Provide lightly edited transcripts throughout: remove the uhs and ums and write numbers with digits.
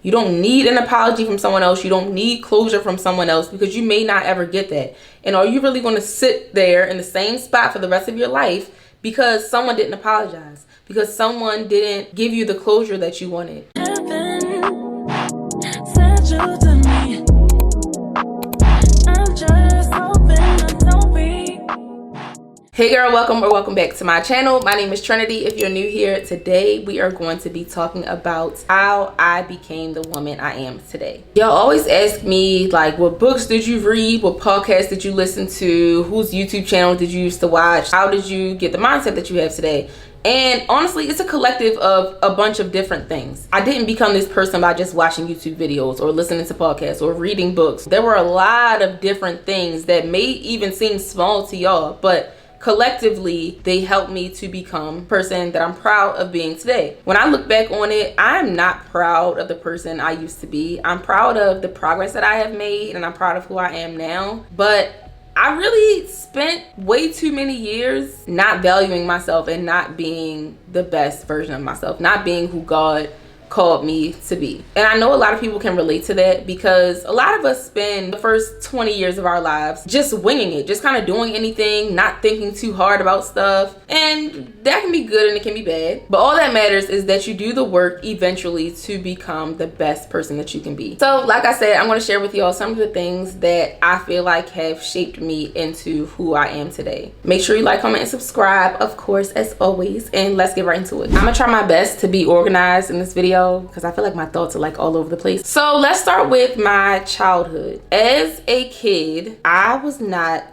You don't need an apology from someone else. You don't need closure from someone else, because you may not ever get that. And are you really going to sit there in the same spot for the rest of your life because someone didn't apologize? Because someone didn't give you the closure that you wanted? Hey girl, welcome back to my channel. My name is Trinity. If you're new here, today we are going to be talking about how I became the woman I am today. Y'all always ask me, like, what books did you read? What podcasts did you listen to? Whose YouTube channel did you used to watch? How did you get the mindset that you have today? And honestly, it's a collective of a bunch of different things. I didn't become this person by just watching YouTube videos or listening to podcasts or reading books. There were a lot of different things that may even seem small to y'all, but collectively, they helped me to become the person that I'm proud of being today. When I look back on it, I'm not proud of the person I used to be. I'm proud of the progress that I have made, and I'm proud of who I am now. But I really spent way too many years not valuing myself and not being the best version of myself, not being who God called me to be. And I know a lot of people can relate to that, because a lot of us spend the first 20 years of our lives just winging it, just kind of doing anything, not thinking too hard about stuff. And that can be good and it can be bad, but all that matters is that you do the work eventually to become the best person that you can be. So like I said, I'm going to share with y'all some of the things that I feel like have shaped me into who I am today. Make sure you like, comment, and subscribe, of course, as always, and let's get right into it. I'm gonna try my best to be organized in this video because I feel like my thoughts are like all over the place. So let's start with my childhood. As a kid, I was not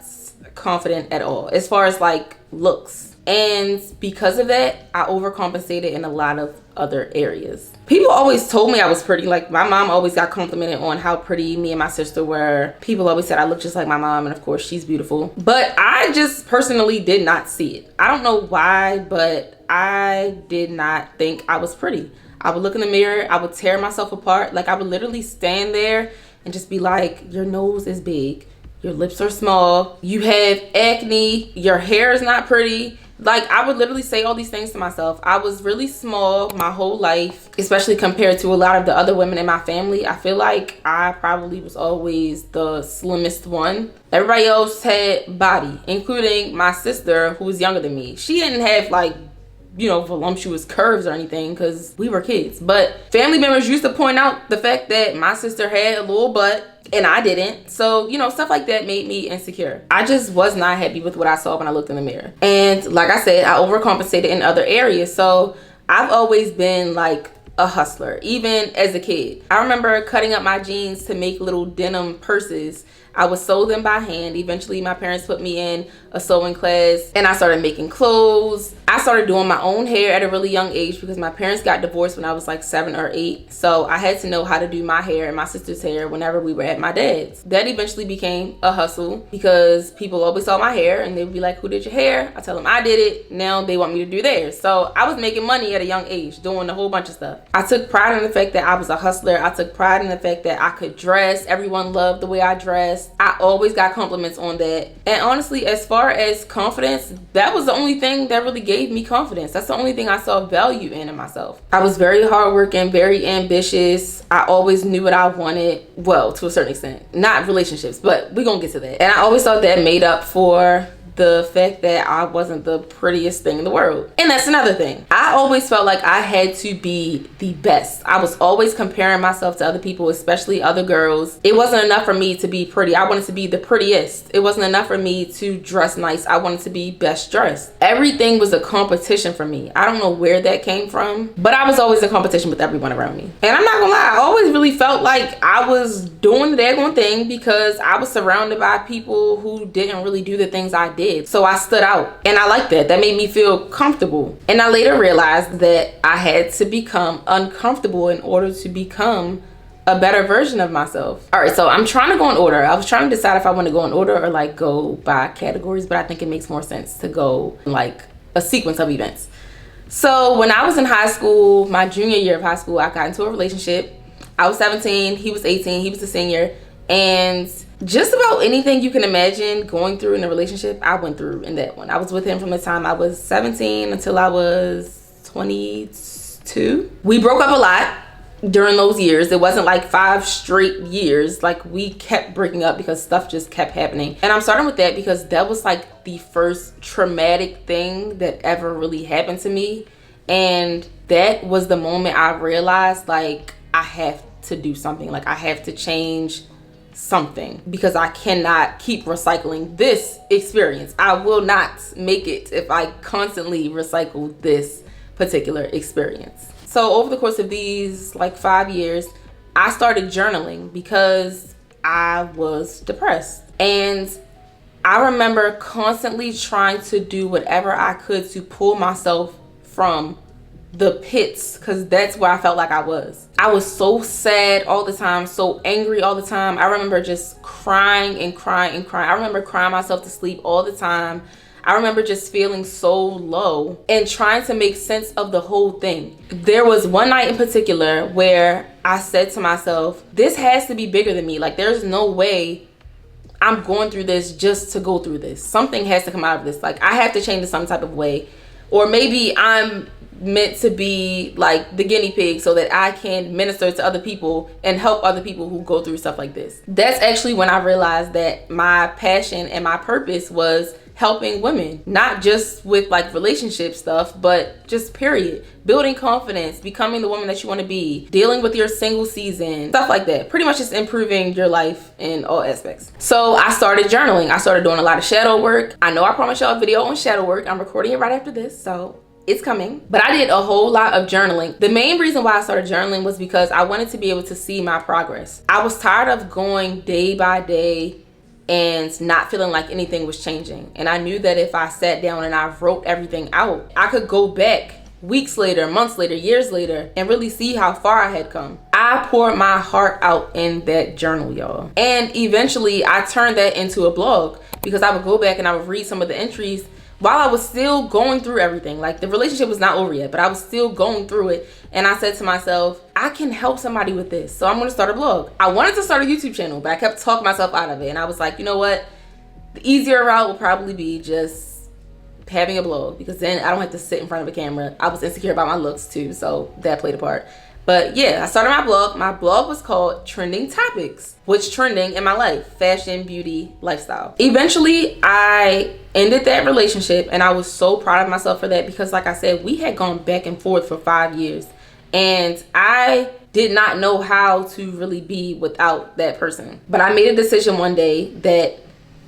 confident at all as far as like looks. And because of that, I overcompensated in a lot of other areas. People always told me I was pretty. Like, my mom always got complimented on how pretty me and my sister were. People always said I look just like my mom, and of course she's beautiful. But I just personally did not see it. I don't know why, but I did not think I was pretty. I would look in the mirror, I would tear myself apart. Like, I would literally stand there and just be like, your nose is big, your lips are small, you have acne, your hair is not pretty. Like, I would literally say all these things to myself. I was really small my whole life, especially compared to a lot of the other women in my family. I feel like I probably was always the slimmest one. Everybody else had body, including my sister, who was younger than me. She didn't have like, you know, voluptuous curves or anything because we were kids. But family members used to point out the fact that my sister had a little butt and I didn't. So, you know, stuff like that made me insecure. I just was not happy with what I saw when I looked in the mirror. And like I said, I overcompensated in other areas. So I've always been like a hustler, even as a kid. I remember cutting up my jeans to make little denim purses. I would sew them by hand. Eventually, my parents put me in a sewing class and I started making clothes. I started doing my own hair at a really young age because my parents got divorced when I was like 7 or 8. So I had to know how to do my hair and my sister's hair whenever we were at my dad's. That eventually became a hustle because people always saw my hair and they would be like, who did your hair? I tell them I did it. Now they want me to do theirs. So I was making money at a young age doing a whole bunch of stuff. I took pride in the fact that I was a hustler. I took pride in the fact that I could dress. Everyone loved the way I dressed. I always got compliments on that. And honestly, as far as confidence, that was the only thing that really gave me confidence. That's the only thing I saw value in myself. I was very hardworking, very ambitious. I always knew what I wanted. Well, to a certain extent. Not relationships, but we're gonna get to that. And I always thought that made up for the fact that I wasn't the prettiest thing in the world. And that's another thing. I always felt like I had to be the best. I was always comparing myself to other people, especially other girls. It wasn't enough for me to be pretty. I wanted to be the prettiest. It wasn't enough for me to dress nice. I wanted to be best dressed. Everything was a competition for me. I don't know where that came from, but I was always in competition with everyone around me. And I'm not gonna lie, I always really felt like I was doing the daggone thing because I was surrounded by people who didn't really do the things I did. So I stood out, and I liked that. That made me feel comfortable. And I later realized that I had to become uncomfortable in order to become a better version of myself. All right, so I'm trying to go in order. I was trying to decide if I want to go in order or like go by categories, but I think it makes more sense to go in like a sequence of events. So when I was in high school, my junior year of high school, I got into a relationship. I was 17, he was 18, he was a senior, and just about anything you can imagine going through in a relationship, I went through in that one. I was with him from the time I was 17 until I was 22. We broke up a lot. during those years. It wasn't like 5 straight years. Like, we kept breaking up because stuff just kept happening. And I'm starting with that because that was like the first traumatic thing that ever really happened to me. And that was the moment I realized, like, I have to do something. Like, I have to change something because I cannot keep recycling this experience. I will not make it if I constantly recycle this particular experience. So over the course of these like 5 years, I started journaling because I was depressed. And I remember constantly trying to do whatever I could to pull myself from the pits, because that's where I felt like I was. I was so sad all the time, so angry all the time. I remember just crying and crying and crying. I remember crying myself to sleep all the time. I remember just feeling so low and trying to make sense of the whole thing. There was one night in particular where I said to myself, this has to be bigger than me. Like, there's no way I'm going through this just to go through this. Something has to come out of this. Like, I have to change in some type of way. Or maybe I'm meant to be like the guinea pig so that I can minister to other people and help other people who go through stuff like this. That's actually when I realized that my passion and my purpose was helping women, not just with like relationship stuff, but just period. Building confidence, becoming the woman that you want to be, dealing with your single season, stuff like that. Pretty much just improving your life in all aspects. So I started journaling. I started doing a lot of shadow work. I know I promised y'all a video on shadow work. I'm recording it right after this, so it's coming. But I did a whole lot of journaling. The main reason why I started journaling was because I wanted to be able to see my progress. I was tired of going day by day and not feeling like anything was changing. And I knew that if I sat down and I wrote everything out, I could go back weeks later, months later, years later, and really see how far I had come. I poured my heart out in that journal, y'all. And eventually I turned that into a blog because I would go back and I would read some of the entries while I was still going through everything. Like, the relationship was not over yet, but I was still going through it. And I said to myself, I can help somebody with this, so I'm gonna start a blog. I wanted to start a YouTube channel, but I kept talking myself out of it. And I was like, you know what? The easier route will probably be just having a blog, because then I don't have to sit in front of a camera. I was insecure about my looks too, so that played a part. But yeah, I started my blog. My blog was called Trending Topics. What's trending in my life? Fashion, beauty, lifestyle. Eventually, I ended that relationship, and I was so proud of myself for that because, like I said, we had gone back and forth for 5 years. And I did not know how to really be without that person. But I made a decision one day that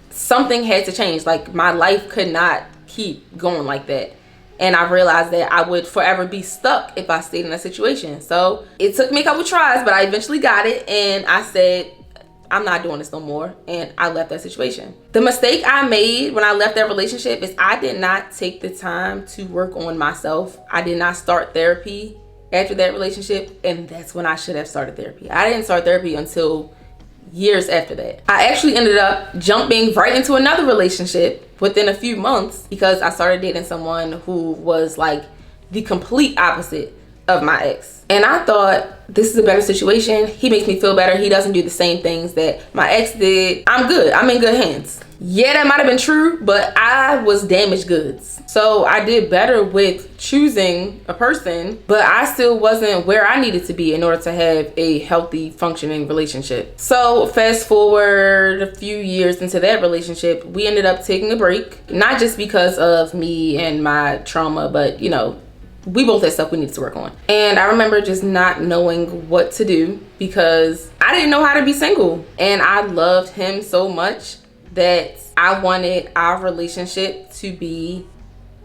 something had to change. Like, my life could not keep going like that. And I realized that I would forever be stuck if I stayed in that situation. So it took me a couple tries, but I eventually got it. And I said, I'm not doing this no more. And I left that situation. The mistake I made when I left that relationship is I did not take the time to work on myself. I did not start therapy after that relationship. And that's when I should have started therapy. I didn't start therapy until years after that. I actually ended up jumping right into another relationship within a few months because I started dating someone who was like the complete opposite of my ex. And I thought, this is a better situation. He makes me feel better. He doesn't do the same things that my ex did. I'm good. I'm in good hands. Yeah, that might have been true, but I was damaged goods. So I did better with choosing a person, but I still wasn't where I needed to be in order to have a healthy, functioning relationship. So fast forward a few years into that relationship, we ended up taking a break, not just because of me and my trauma, but you know, we both had stuff we needed to work on. And I remember just not knowing what to do because I didn't know how to be single. And I loved him so much that I wanted our relationship to be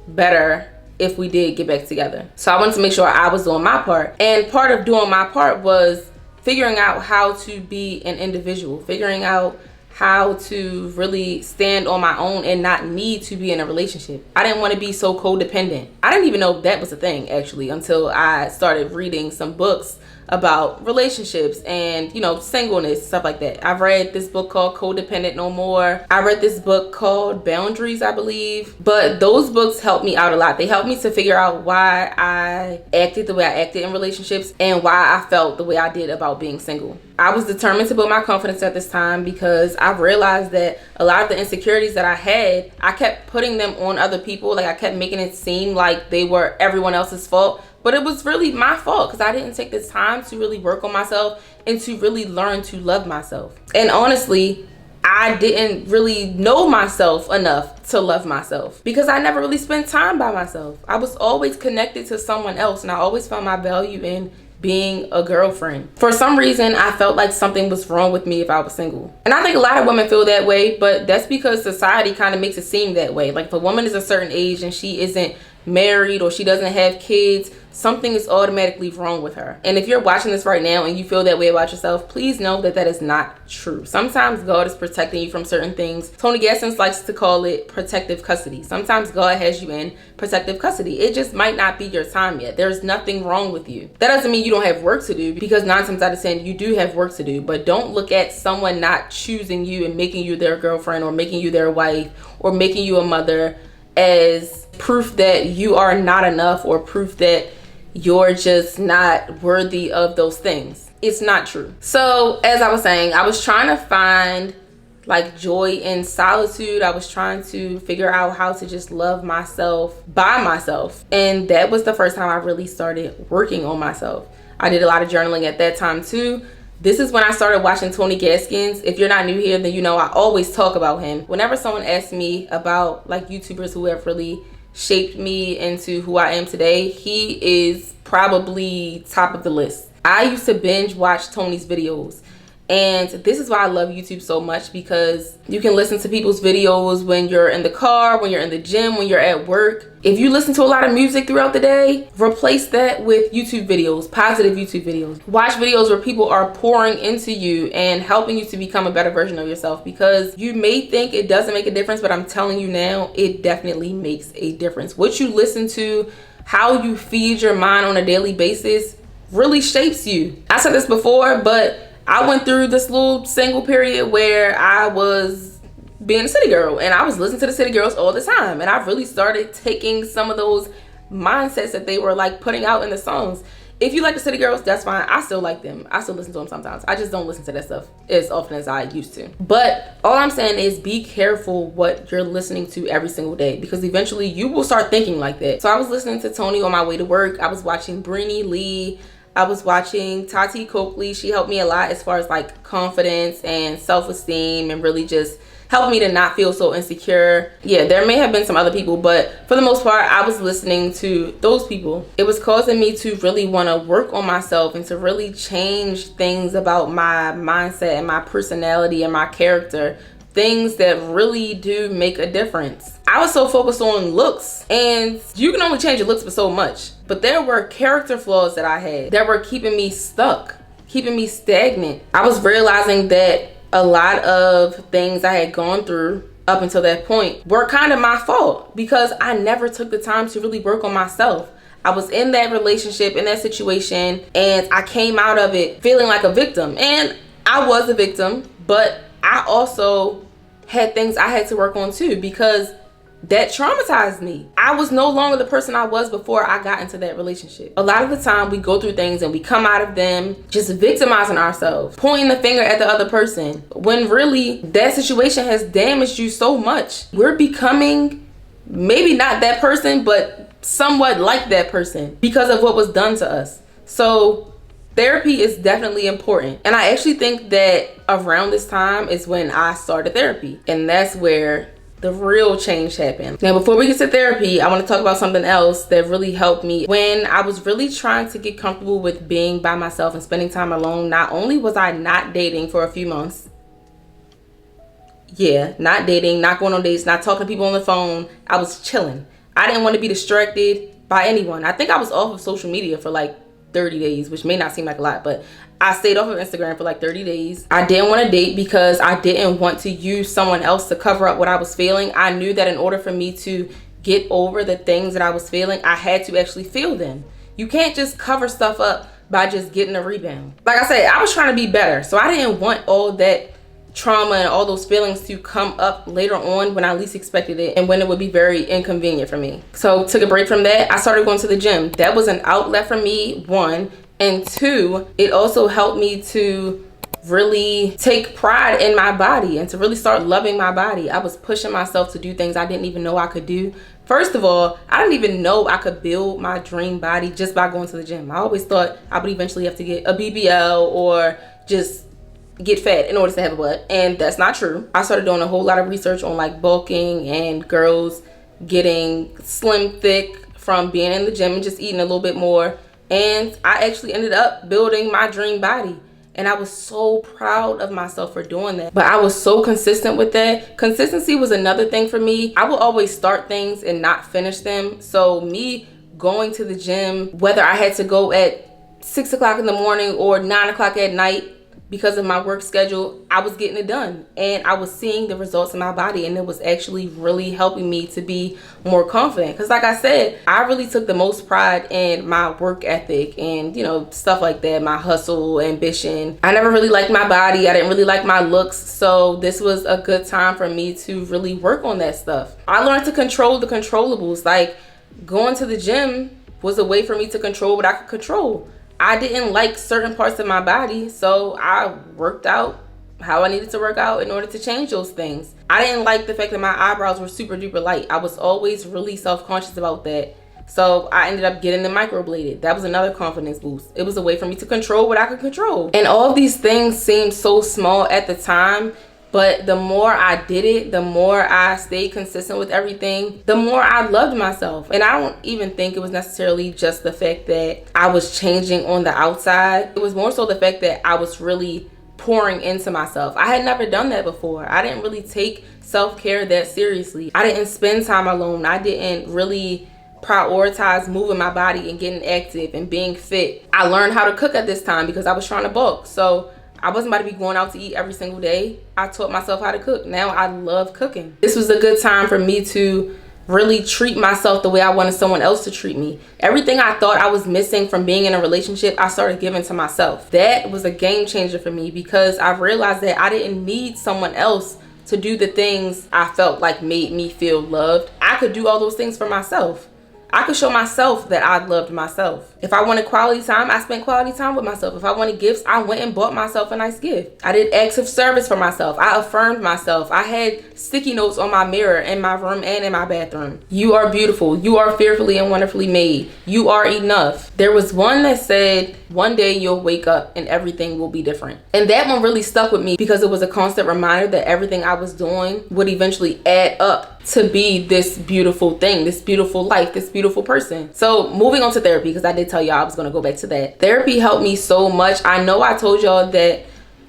better if we did get back together. So I wanted to make sure I was doing my part. And part of doing my part was figuring out how to be an individual, figuring out how to really stand on my own and not need to be in a relationship. I didn't want to be so codependent. I didn't even know that was a thing actually until I started reading some books about relationships and, you know, singleness, stuff like that. I've read this book called Codependent No More. I read this book called Boundaries, I believe. But those books helped me out a lot. They helped me to figure out why I acted the way I acted in relationships and why I felt the way I did about being single. I was determined to build my confidence at this time because I realized that a lot of the insecurities that I had, I kept putting them on other people. Like, I kept making it seem like they were everyone else's fault, But it was really my fault because I didn't take the time to really work on myself and to really learn to love myself. And honestly, I didn't really know myself enough to love myself because I never really spent time by myself. I was always connected to someone else, and I always found my value in being a girlfriend. For some reason, I felt like something was wrong with me if I was single. And I think a lot of women feel that way, but that's because society kind of makes it seem that way. Like if a woman is a certain age and she isn't married or she doesn't have kids, something is automatically wrong with her. And if you're watching this right now and you feel that way about yourself, please know that that is not true. Sometimes God is protecting you from certain things. Tony Gaskins likes to call it protective custody. Sometimes God has you in protective custody. It just might not be your time yet. There's nothing wrong with you. That doesn't mean you don't have work to do, because 9 times out of 10 you do have work to do. But don't look at someone not choosing you and making you their girlfriend or making you their wife or making you a mother as proof that you are not enough or proof that you're just not worthy of those things. It's not true. So as I was saying, I was trying to find like joy in solitude. I was trying to figure out how to just love myself by myself. And that was the first time I really started working on myself. I did a lot of journaling at that time too. This is when I started watching Tony Gaskins. If you're not new here, then you know I always talk about him. Whenever someone asks me about like YouTubers who have really shaped me into who I am today, he is probably top of the list. I used to binge watch Tony's videos, and this is why I love YouTube so much, because you can listen to people's videos when you're in the car, when you're in the gym, when you're at work. If you listen to a lot of music throughout the day, replace that with YouTube videos, positive YouTube videos. Watch videos where people are pouring into you and helping you to become a better version of yourself, because you may think it doesn't make a difference, but I'm telling you now, it definitely makes a difference. What you listen to, how you feed your mind on a daily basis really shapes you. I said this before, but I went through this little single period where I was being a city girl and I was listening to the city girls all the time, and I really started taking some of those mindsets that they were like putting out in the songs. If you like the city girls, that's fine. I still like them. I still listen to them sometimes. I just don't listen to that stuff as often as I used to. But all I'm saying is be careful what you're listening to every single day, because eventually you will start thinking like that. So I was listening to Tony on my way to work. I was watching Brittany Lee. I was watching Tati Coakley. She helped me a lot as far as like confidence and self-esteem, and really just helped me to not feel so insecure. Yeah, there may have been some other people, but for the most part, I was listening to those people. It was causing me to really want to work on myself and to really change things about my mindset and my personality and my character. Things that really do make a difference. I was so focused on looks, and you can only change your looks for so much. But there were character flaws that I had that were keeping me stuck, keeping me stagnant. I was realizing that a lot of things I had gone through up until that point were kind of my fault, because I never took the time to really work on myself. I was in that relationship, in that situation, and I came out of it feeling like a victim. And I was a victim, but I also had things I had to work on too, because that traumatized me. I was no longer the person I was before I got into that relationship. A lot of the time we go through things and we come out of them just victimizing ourselves, pointing the finger at the other person, when really that situation has damaged you so much. We're becoming maybe not that person, but somewhat like that person because of what was done to us. So therapy is definitely important. And I actually think that around this time is when I started therapy. And that's where the real change happened. Now, before we get to therapy, I want to talk about something else that really helped me when I was really trying to get comfortable with being by myself and spending time alone. Not only was I not dating for a few months, not dating, not going on dates, not talking to people on the phone, I was chilling. I didn't want to be distracted by anyone. I think I was off of social media for like 30 days, which may not seem like a lot, but I stayed off of Instagram for like 30 days. I didn't want to date because I didn't want to use someone else to cover up what I was feeling. I knew that in order for me to get over the things that I was feeling, I had to actually feel them. You can't just cover stuff up by just getting a rebound. Like I said, I was trying to be better, so I didn't want all that trauma and all those feelings to come up later on when I least expected it and when it would be very inconvenient for me. So took a break from that. I started going to the gym. That was an outlet for me, one. And two, it also helped me to really take pride in my body and to really start loving my body. I was pushing myself to do things I didn't even know I could do First of all, I didn't even know I could build my dream body just by going to the gym. I always thought I would eventually have to get a BBL or just get fat in order to have a butt, and that's not true. I started doing a whole lot of research on like bulking and girls getting slim thick from being in the gym and just eating a little bit more, and I actually ended up building my dream body. And I was so proud of myself for doing that. But I was so consistent with that. Consistency was another thing for me. I will always start things and not finish them. So me going to the gym, whether I had to go at 6 o'clock in the morning or 9 o'clock at night, because of my work schedule, I was getting it done. And I was seeing the results in my body, and it was actually really helping me to be more confident. Because like I said, I really took the most pride in my work ethic and, you know, stuff like that, my hustle, ambition. I never really liked my body. I didn't really like my looks. So this was a good time for me to really work on that stuff. I learned to control the controllables. Like going to the gym was a way for me to control what I could control. I didn't like certain parts of my body, so I worked out how I needed to work out in order to change those things. I didn't like the fact that my eyebrows were super duper light. I was always really self-conscious about that. So I ended up getting them microbladed. That was another confidence boost. It was a way for me to control what I could control. And all of these things seemed so small at the time, but the more I did it, the more I stayed consistent with everything, the more I loved myself. And I don't even think it was necessarily just the fact that I was changing on the outside. It was more so the fact that I was really pouring into myself. I had never done that before. I didn't really take self-care that seriously. I didn't spend time alone. I didn't really prioritize moving my body and getting active and being fit. I learned how to cook at this time because I was trying to bulk. So I wasn't about to be going out to eat every single day. I taught myself how to cook. Now I love cooking. This was a good time for me to really treat myself the way I wanted someone else to treat me. Everything I thought I was missing from being in a relationship, I started giving to myself. That was a game changer for me because I realized that I didn't need someone else to do the things I felt like made me feel loved. I could do all those things for myself. I could show myself that I loved myself. If I wanted quality time, I spent quality time with myself. If I wanted gifts, I went and bought myself a nice gift. I did acts of service for myself. I affirmed myself. I had sticky notes on my mirror in my room and in my bathroom. You are beautiful. You are fearfully and wonderfully made. You are enough. There was one that said, one day you'll wake up and everything will be different. And that one really stuck with me because it was a constant reminder that everything I was doing would eventually add up to be this beautiful thing, this beautiful life, this beautiful person. So moving on to therapy, because I did tell y'all I was going to go back to that. Therapy helped me so much. I know I told y'all that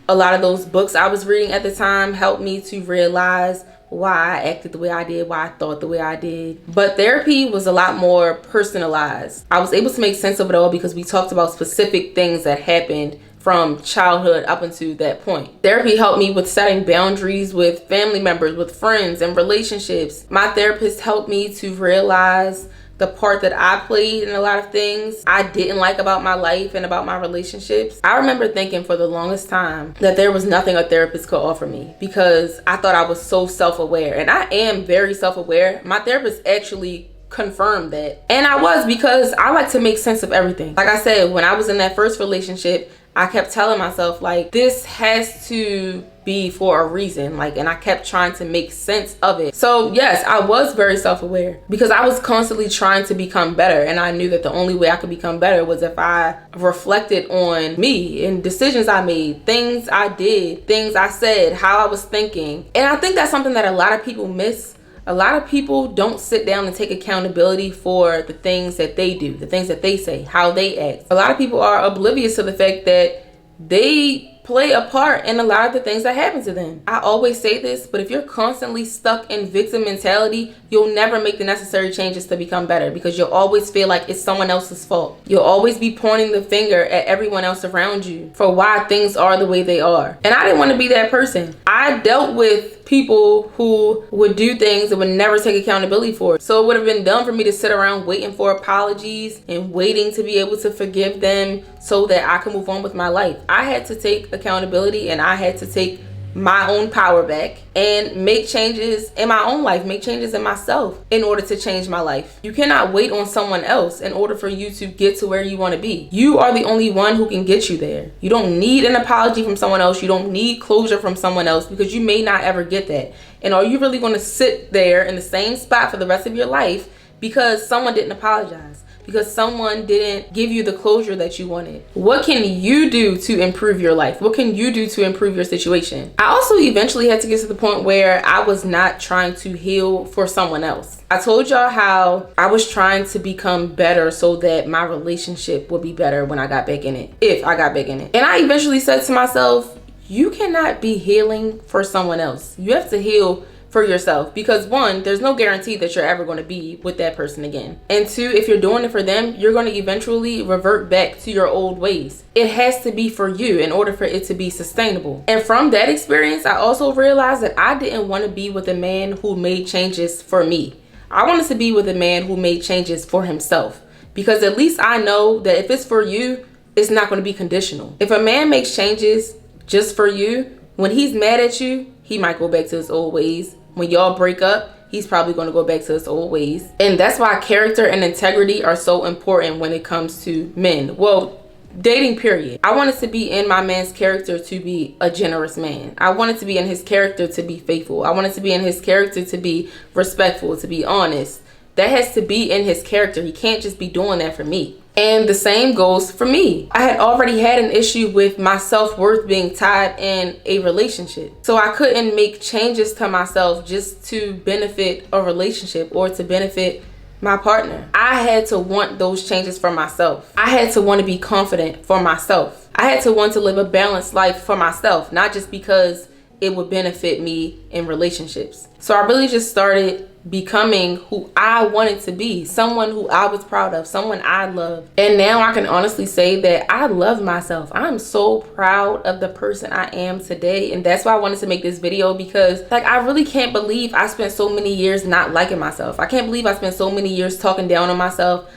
a lot of those books I was reading at the time helped me to realize why I acted the way I did, why I thought the way I did. But therapy was a lot more personalized. I was able to make sense of it all because we talked about specific things that happened from childhood up until that point. Therapy helped me with setting boundaries with family members, with friends, and relationships. My therapist helped me to realize the part that I played in a lot of things I didn't like about my life and about my relationships. I remember thinking for the longest time that there was nothing a therapist could offer me because I thought I was so self-aware. And I am very self-aware. My therapist actually confirmed that. And I was, because I like to make sense of everything. Like I said, when I was in that first relationship, I kept telling myself, like, this has to be for a reason, like, and I kept trying to make sense of it. So yes, I was very self-aware because I was constantly trying to become better, and I knew that the only way I could become better was if I reflected on me and decisions I made, things I did, things I said, how I was thinking. And I think that's something that a lot of people miss. A lot of people don't sit down and take accountability for the things that they do, the things that they say, how they act. A lot of people are oblivious to the fact that they play a part in a lot of the things that happen to them. I always say this, but if you're constantly stuck in victim mentality, you'll never make the necessary changes to become better because you'll always feel like it's someone else's fault. You'll always be pointing the finger at everyone else around you for why things are the way they are. And I didn't want to be that person. I dealt with people who would do things and would never take accountability for it. So it would have been dumb for me to sit around waiting for apologies and waiting to be able to forgive them so that I could move on with my life. I had to take accountability and I had to take my own power back and make changes in my own life, make changes in myself in order to change my life. You cannot wait on someone else in order for you to get to where you want to be. You are the only one who can get you there. You don't need an apology from someone else. You don't need closure from someone else, because you may not ever get that. And are you really going to sit there in the same spot for the rest of your life because someone didn't apologize? Because someone didn't give you the closure that you wanted? What can you do to improve your life? What can you do to improve your situation? I also eventually had to get to the point where I was not trying to heal for someone else. I told y'all how I was trying to become better so that my relationship would be better when I got back in it, if I got back in it. And I eventually said to myself, you cannot be healing for someone else. You have to heal for yourself, because one, there's no guarantee that you're ever going to be with that person again, and two, if you're doing it for them, you're going to eventually revert back to your old ways. It has to be for you in order for it to be sustainable. And from that experience, I also realized that I didn't want to be with a man who made changes for me. I wanted to be with a man who made changes for himself, because at least I know that if it's for you, it's not going to be conditional. If a man makes changes just for you, when he's mad at you, he might go back to his old ways. When y'all break up, he's probably going to go back to his old ways. And that's why character and integrity are so important when it comes to men. Well, dating period. I wanted to be in my man's character to be a generous man. I wanted to be in his character to be faithful. I wanted to be in his character to be respectful, to be honest. That has to be in his character. He can't just be doing that for me. And the same goes for me. I had already had an issue with my self-worth being tied in a relationship. So I couldn't make changes to myself just to benefit a relationship or to benefit my partner. I had to want those changes for myself. I had to want to be confident for myself. I had to want to live a balanced life for myself, not just because it would benefit me in relationships. So I really just started becoming who I wanted to be, someone who I was proud of, someone I loved. And now I can honestly say that I love myself. I'm so proud of the person I am today. And that's why I wanted to make this video, because I really can't believe I spent so many years not liking myself. I can't believe I spent so many years talking down on myself.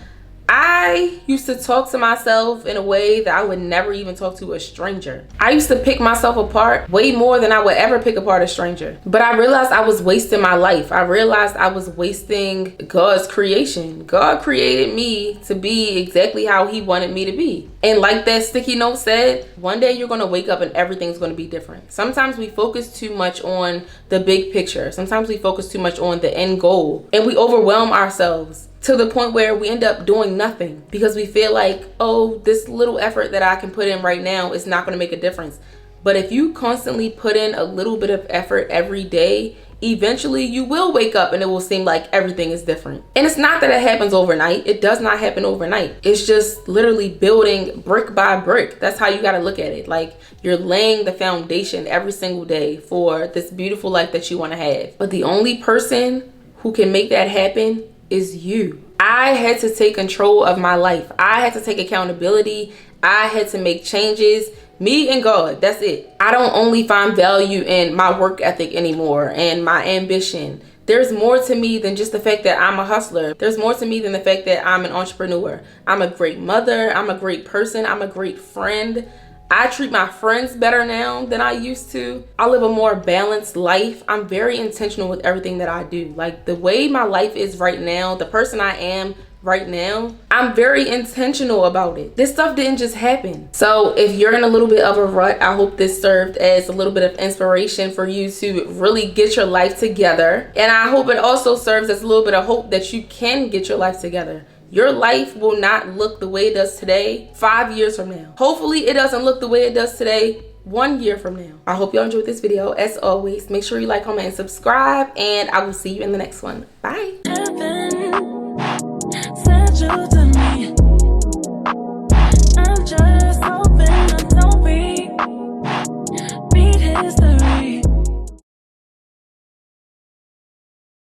I used to talk to myself in a way that I would never even talk to a stranger. I used to pick myself apart way more than I would ever pick apart a stranger. But I realized I was wasting my life. I realized I was wasting God's creation. God created me to be exactly how he wanted me to be. And like that sticky note said, one day you're going to wake up and everything's going to be different. Sometimes we focus too much on the big picture. Sometimes we focus too much on the end goal, and we overwhelm ourselves to the point where we end up doing nothing because we feel like, oh, this little effort that I can put in right now is not going to make a difference. But if you constantly put in a little bit of effort every day, eventually you will wake up and it will seem like everything is different. And it's not that it happens overnight. It does not happen overnight. It's just literally building brick by brick. That's how you got to look at it. Like, you're laying the foundation every single day for this beautiful life that you want to have. But the only person who can make that happen is you. I had to take control of my life. I had to take accountability. I had to make changes. Me and God, that's it. I don't only find value in my work ethic anymore and my ambition. There's more to me than just the fact that I'm a hustler. There's more to me than the fact that I'm an entrepreneur. I'm a great mother. I'm a great person. I'm a great friend. I treat my friends better now than I used to. I live a more balanced life. I'm very intentional with everything that I do. Like, the way my life is right now, the person I am right now, I'm very intentional about it. This stuff didn't just happen. So if you're in a little bit of a rut, I hope this served as a little bit of inspiration for you to really get your life together. And I hope it also serves as a little bit of hope that you can get your life together. Your life will not look the way it does today 5 years from now. Hopefully it doesn't look the way it does today 1 year from now. I hope y'all enjoyed this video. As always, make sure you like, comment, and subscribe, and I will see you in the next one. Bye. I'm just hoping I don't beat history.